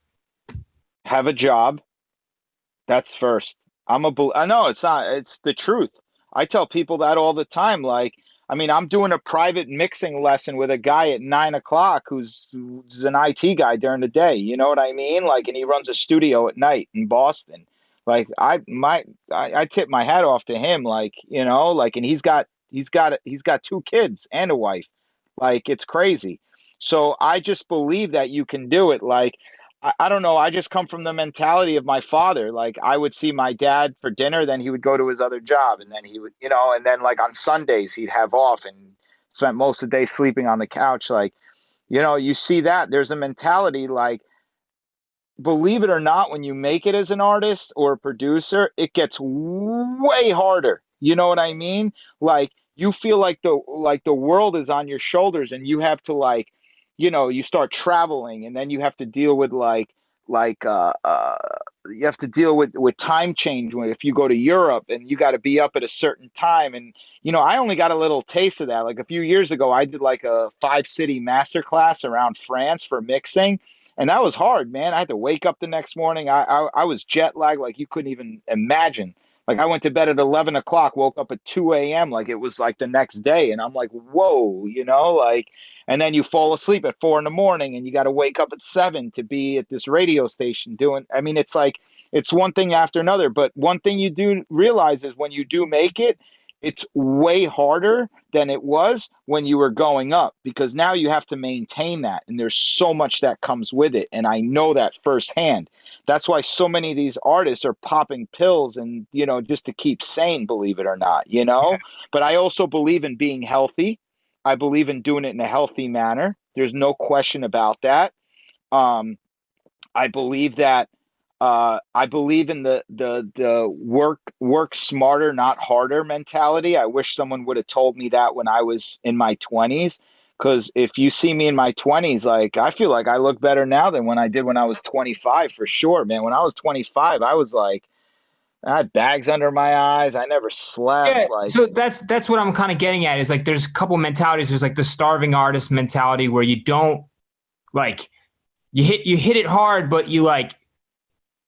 Have a job. That's first. I know it's not, it's the truth. I tell people that all the time. Like, I mean, I'm doing a private mixing lesson with a guy at 9:00 who's an IT guy during the day. You know what I mean? Like, and he runs a studio at night in Boston. Like, I tip my hat off to him. Like, and he's got 2 kids and a wife. Like, it's crazy. So I just believe that you can do it. Like, I don't know. I just come from the mentality of my father. Like I would see my dad for dinner, then he would go to his other job, and then he would, and then like on Sundays he'd have off and spent most of the day sleeping on the couch. Like, you see that there's a mentality like, believe it or not, when you make it as an artist or a producer, it gets way harder. You know what I mean? Like you feel like the world is on your shoulders, and you have to like, you start traveling, and then you have to deal with like you have to deal with time change when if you go to Europe and you got to be up at a certain time. And I only got a little taste of that. Like a few years ago, I did like a 5-city masterclass around France for mixing, and that was hard, man. I had to wake up the next morning. I was jet lagged like you couldn't even imagine. Like I went to bed at 11 o'clock, woke up at 2 a.m. like it was like the next day. And I'm like, whoa, like, and then you fall asleep at 4 in the morning and you got to wake up at 7 to be at this radio station doing, I mean, it's like, it's one thing after another. But one thing you do realize is when you do make it, it's way harder than it was when you were going up, because now you have to maintain that. And there's so much that comes with it. And I know that firsthand. That's why so many of these artists are popping pills and, just to keep sane, believe it or not. But I also believe in being healthy. I believe in doing it in a healthy manner. There's no question about that. Um, I believe that I believe in the work smarter, not harder mentality. I wish someone would have told me that when I was in my 20s. Because if you see me in my 20s, like I feel like I look better now than when I did when I was 25, for sure, man. When I was 25, I was like, I had bags under my eyes. I never slept. Yeah, Like, so that's what I'm kind of getting at is like there's a couple mentalities. There's like the starving artist mentality where you don't like you hit it hard, but you like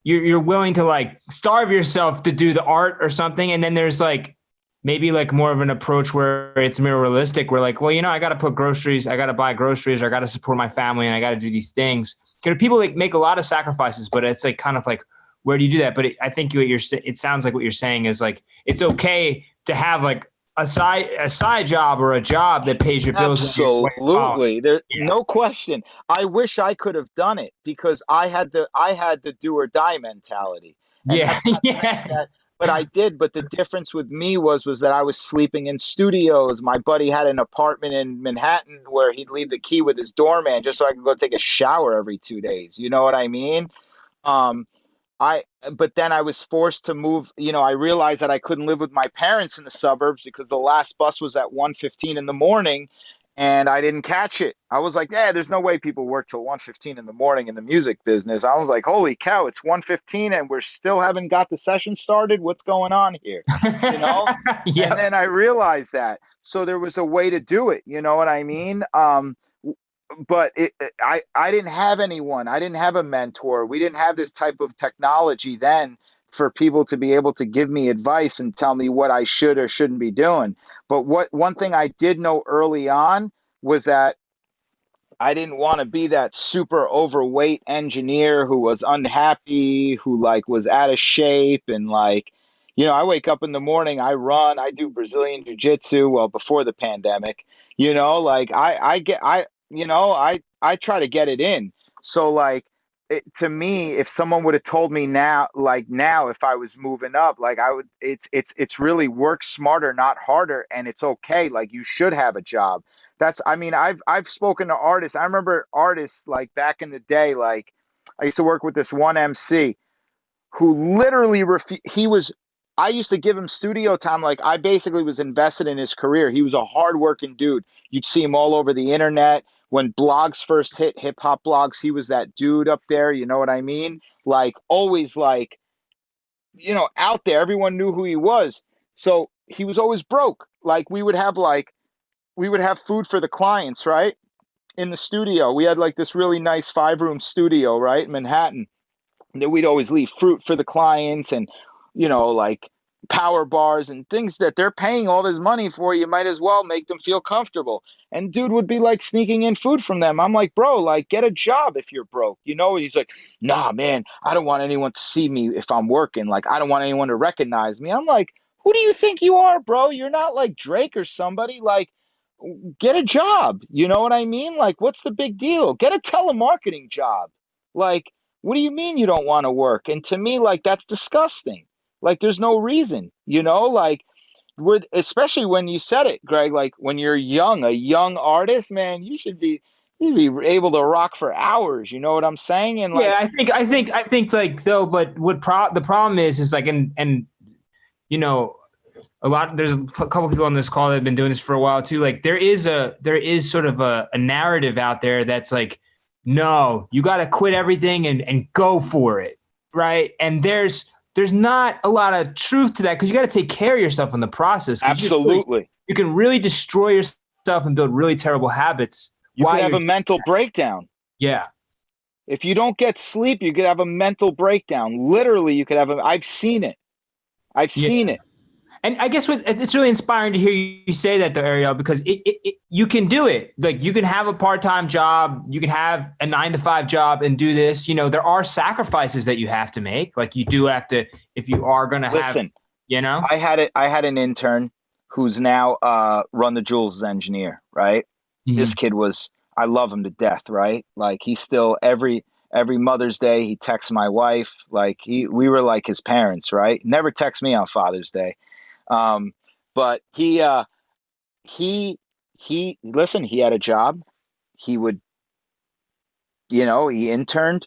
you're willing to like starve yourself to do the art or something. And then there's like maybe like more of an approach where it's more realistic. Where like, well, I got to put groceries, I got to buy groceries, or I got to support my family, and I got to do these things. Because people like make a lot of sacrifices, but it's like kind of like, where do you do that? But I think it sounds like what you're saying is like it's okay to have like a side job or a job that pays your bills. absolutely. There's no question. I wish I could have done it because I had the do or die mentality. And Yeah, that's not saying that, but I did. But the difference with me was that I was sleeping in studios. My buddy had an apartment in Manhattan where he'd leave the key with his doorman just so I could go take a shower every 2 days. You know what I mean? Um, I but then I was forced to move. I realized that I couldn't live with my parents in the suburbs because the last bus was at 1:15 in the morning, and I didn't catch it. I was like, yeah, there's no way people work till 1:15 in the morning in the music business. I was like, holy cow, it's 1:15 and we're still haven't got the session started. What's going on here? You know? yeah. And then I realized that. So there was a way to do it. You know what I mean? But I didn't have anyone. I didn't have a mentor. We didn't have this type of technology then for people to be able to give me advice and tell me what I should or shouldn't be doing. But one thing I did know early on was that I didn't want to be that super overweight engineer who was unhappy, who like was out of shape and like, I wake up in the morning, I run, I do Brazilian jiu-jitsu, well, before the pandemic, like I try to get it in. So like to me, if someone would have told me now, like now, if I was moving up, like I would, it's really work smarter, not harder. And it's okay. Like you should have a job. I mean, I've spoken to artists. I remember artists like back in the day, like I used to work with this one MC who literally I used to give him studio time. Like I basically was invested in his career. He was a hardworking dude. You'd see him all over the internet. When blogs first hit, hip hop blogs, he was that dude up there. You know what I mean? Like always like, out there, everyone knew who he was. So he was always broke. Like we would have food for the clients, right? In the studio. We had like this really nice 5-room studio, right? In Manhattan. And then we'd always leave fruit for the clients and, like power bars and things that they're paying all this money for. You might as well make them feel comfortable. And dude would be like sneaking in food from them. I'm like, bro, like get a job if you're broke, And he's like, nah, man, I don't want anyone to see me if I'm working. Like, I don't want anyone to recognize me. I'm like, who do you think you are, bro? You're not like Drake or somebody. Like, get a job. You know what I mean? Like, what's the big deal? Get a telemarketing job. Like, What do you mean you don't want to work? And to me, like, that's disgusting. Like, there's no reason, like, especially when you said it, Greg, like when you're a young artist, man, you'd be able to rock for hours. You know what I'm saying? And like, Yeah, I think like though, but the problem is like, and you know, there's a couple people on this call that have been doing this for a while too. Like there is sort of a narrative out there that's like, no, you got to quit everything and go for it. Right. And there's not a lot of truth to that, because you got to take care of yourself in the process. absolutely. You can really destroy yourself and build really terrible habits. You could have a mental breakdown. Yeah. If you don't get sleep, you could have a mental breakdown. Literally, you could have I've seen it. I've seen it. And I guess it's really inspiring to hear you say that, though, Ariel, because you can do it. Like you can have a part-time job, you can have a 9-to-5 job and do this. There are sacrifices that you have to make. Like you do have to, if you are going to have, I had an intern who's now Run the Jewels engineer, right? Mm-hmm. This kid I love him to death, right? Like he's still every Mother's Day, he texts my wife. Like we were like his parents, right? Never texts me on Father's Day. But he listen, he had a job. He would, he interned,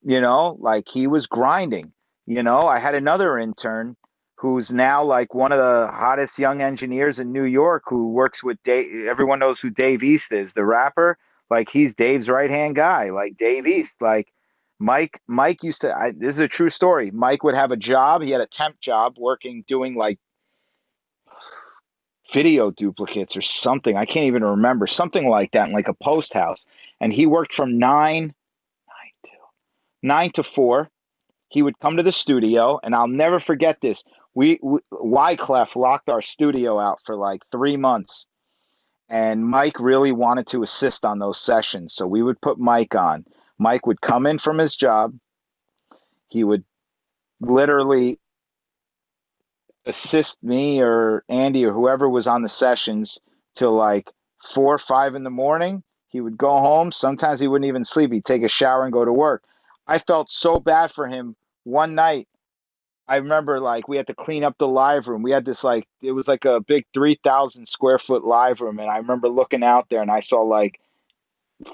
like he was grinding. I had another intern who's now like one of the hottest young engineers in New York, who works with Dave. Everyone knows who Dave East is, the rapper. Like he's Dave's right-hand guy, like Dave East. Like Mike used to, this is a true story. Mike would have a job. He had a temp job doing like video duplicates or something. I can't even remember, something like that, in like a post house. And he worked from 9 to 4. He would come to the studio, and I'll never forget this. Wyclef locked our studio out for like 3 months, and Mike really wanted to assist on those sessions. So we would put Mike on. Mike would come in from his job. He would literally assist me or Andy or whoever was on the sessions till like 4 or 5 in the morning. He would go home. Sometimes he wouldn't even sleep. He'd take a shower and go to work. I felt so bad for him. One night, I remember like we had to clean up the live room. We had this it was like a big 3,000 square foot live room. And I remember looking out there and I saw like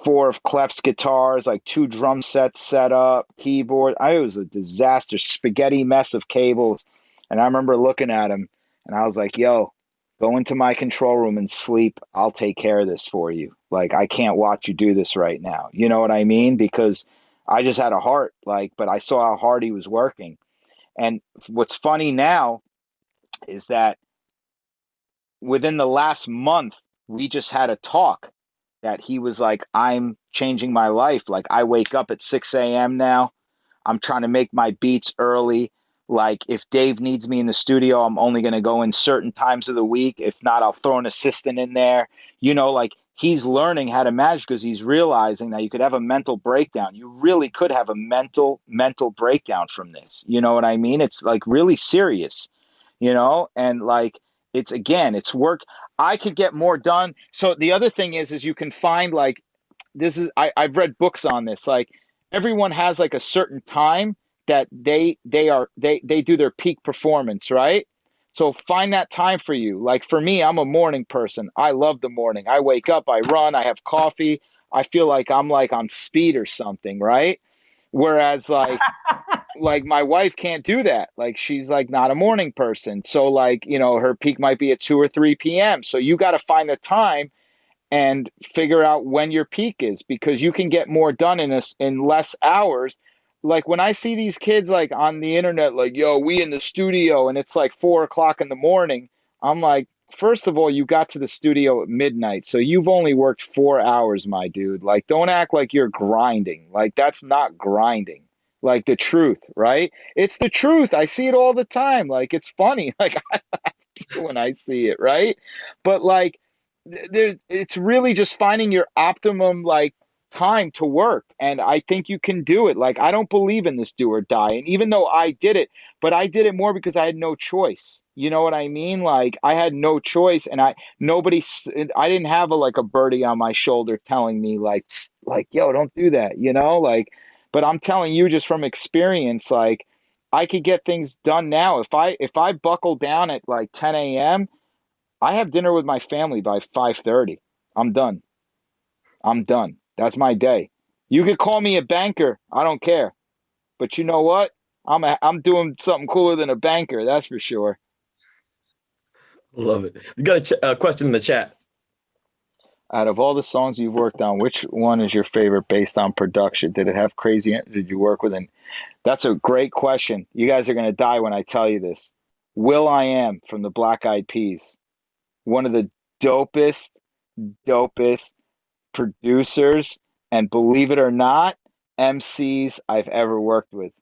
4 of Clef's guitars, like 2 drum sets set up, keyboard. It was a disaster, spaghetti mess of cables. And I remember looking at him and I was like, yo, go into my control room and sleep. I'll take care of this for you. Like, I can't watch you do this right now. You know what I mean? Because I just had a heart, but I saw how hard he was working. And what's funny now is that within the last month, we just had a talk that he was like, I'm changing my life. Like, I wake up at 6 a.m. now. I'm trying to make my beats early. Like, if Dave needs me in the studio, I'm only going to go in certain times of the week. If not, I'll throw an assistant in there. Like, he's learning how to manage because he's realizing that you could have a mental breakdown. You really could have a mental breakdown from this. You know what I mean? It's like really serious, and like, it's work. I could get more done. So the other thing is you can find like, I've read books on this. Like everyone has like a certain time that they do their peak performance, right? So find that time for you. Like for me, I'm a morning person. I love the morning. I wake up, I run, I have coffee. I feel like I'm like on speed or something, right? Whereas like my wife can't do that. Like she's like not a morning person. So like, her peak might be at 2 or 3 p.m. So you got to find the time and figure out when your peak is, because you can get more done in less hours. Like when I see these kids like on the internet, like, yo, we in the studio and it's like 4 o'clock in the morning. I'm like, first of all, you got to the studio at midnight. So you've only worked 4 hours, my dude. Like, don't act like you're grinding. Like, that's not grinding. Like the truth, right? It's the truth. I see it all the time. Like, it's funny. Like when I see it, right? But like, it's really just finding your optimum, like, time to work. And I think you can do it. Like, I don't believe in this do or die. And even though I did it, but I did it more because I had no choice. You know what I mean? Like I had no choice, and I didn't have a birdie on my shoulder telling me like, yo, don't do that, like, But I'm telling you, just from experience, like I could get things done now. If I buckle down at like 10 a.m., I have dinner with my family by 5:30. I'm done. I'm done. That's my day. You could call me a banker. I don't care. But you know what? I'm doing something cooler than a banker. That's for sure. Love it. You got a question in the chat. Out of all the songs you've worked on, which one is your favorite based on production? Did it have crazy? Did you work with an? That's a great question. You guys are going to die when I tell you this. will.i.am from the Black Eyed Peas. One of the dopest producers and, believe it or not, MCs I've ever worked with.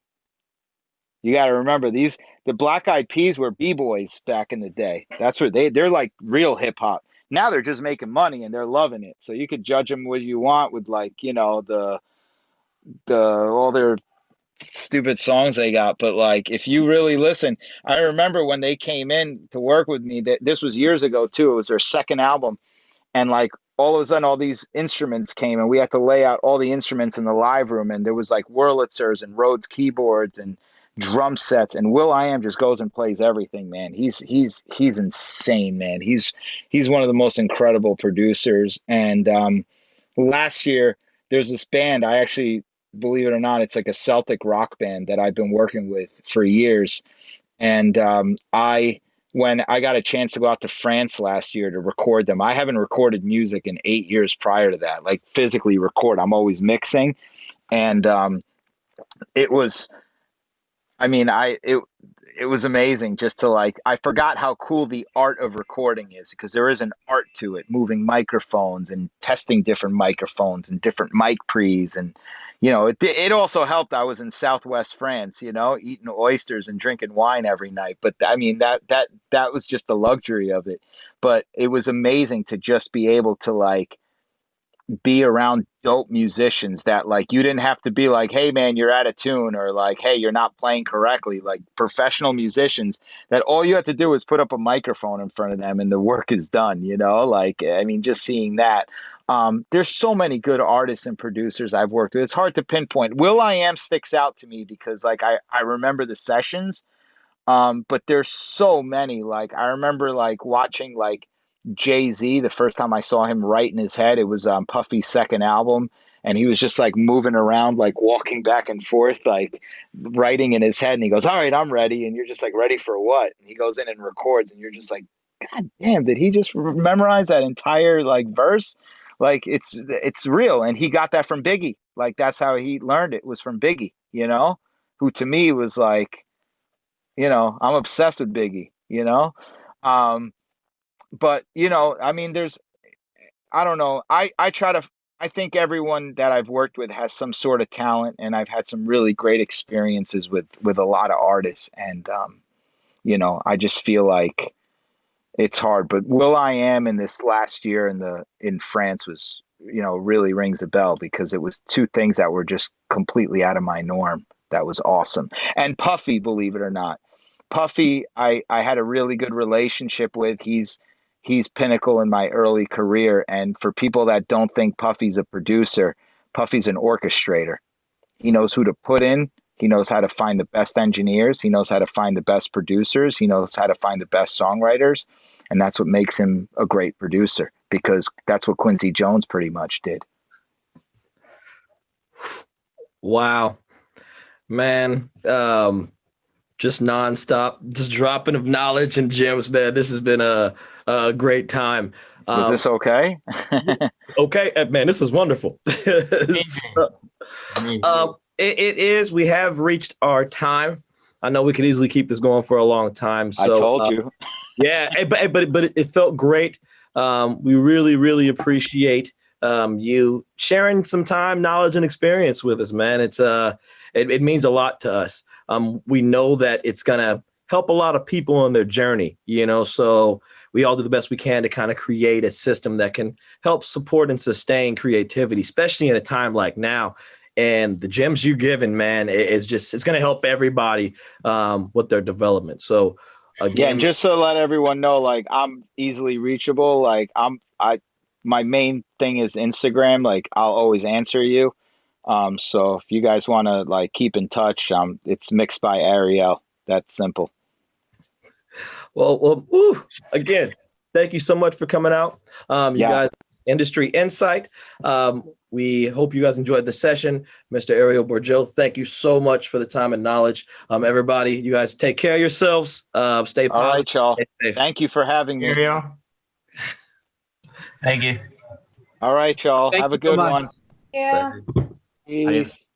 You got to remember the Black Eyed Peas were b-boys back in the day. That's where they're like real hip hop. Now they're just making money and they're loving it. So you could judge them what you want with, like, you know, the all their stupid songs they got, but like if you really listen, I remember when they came in to work with me, that this was years ago too. It was their second album, and like all of a sudden all these instruments came and we had to lay out all the instruments in the live room, and there was like Wurlitzers and Rhodes keyboards and drum sets, and will.i.am just goes and plays everything, man. He's insane, man. He's one of the most incredible producers. And last year there's this band, I actually, believe it or not, it's like a Celtic rock band that I've been working with for years. And when I got a chance to go out to France last year to record them, I haven't recorded music in 8 years prior to that, like physically record. I'm always mixing. And it was, I mean, it was amazing just to, like, I forgot how cool the art of recording is, because there is an art to it, moving microphones and testing different microphones and different mic pre's. And, you know, it also helped. I was in Southwest France, you know, eating oysters and drinking wine every night. But I mean, that was just the luxury of it. But it was amazing to just be able to, like, be around dope musicians that, like, you didn't have to be like, hey man, you're out of tune, or like, hey, you're not playing correctly. Like professional musicians that all you have to do is put up a microphone in front of them and the work is done, you know? Like, I mean, just seeing that. There's so many good artists and producers I've worked with. It's hard to pinpoint. will.i.am sticks out to me because, like, I remember the sessions. But there's so many. Like I remember like watching like Jay-Z the first time I saw him write in his head. It was Puffy's second album, and he was just like moving around, like walking back and forth, like writing in his head. And he goes, "All right, I'm ready." And you're just like, "Ready for what?" And he goes in and records, and you're just like, "God damn, did he just memorize that entire like verse?" Like it's real, and he got that from Biggie. Like that's how he learned it, was from Biggie, you know, who to me was like, you know, I'm obsessed with Biggie, you know? Um, but you know, I mean, I don't know. I think everyone that I've worked with has some sort of talent, and I've had some really great experiences with a lot of artists. And, you know, I just feel like it's hard, but will.i.am in this last year in France was, you know, really rings a bell, because it was two things that were just completely out of my norm. That was awesome. And Puffy, believe it or not, Puffy, I had a really good relationship with. He's pinnacle in my early career. And for people that don't think Puffy's a producer, Puffy's an orchestrator. He knows who to put in. He knows how to find the best engineers. He knows how to find the best producers. He knows how to find the best songwriters. And that's what makes him a great producer, because that's what Quincy Jones pretty much did. Wow, man. Just nonstop, just dropping of knowledge and gems, man. This has been a great time. Was this okay? Okay, man, this is wonderful. It is. We have reached our time. I know we could easily keep this going for a long time. So, I told you. Yeah, but it felt great. We really appreciate you sharing some time, knowledge, and experience with us, man. It means a lot to us. We know that it's gonna help a lot of people on their journey, you know. So we all do the best we can to kind of create a system that can help support and sustain creativity, especially in a time like now. And the gems you're giving, man, it's going to help everybody with their development. So again, just to let everyone know, like, I'm easily reachable. Like my main thing is Instagram. Like I'll always answer you. So if you guys want to like keep in touch, it's mixed by Ariel. That's simple. Well, again, thank you so much for coming out. You guys, industry insight. We hope you guys enjoyed the session. Mr. Ariel Borujow, thank you so much for the time and knowledge. Everybody, you guys take care of yourselves. Stay positive. All right, y'all. Stay safe. Thank you for having me. Ariel. Thank you. All right, y'all. Thank Have a you so good much. one. Yeah. Peace.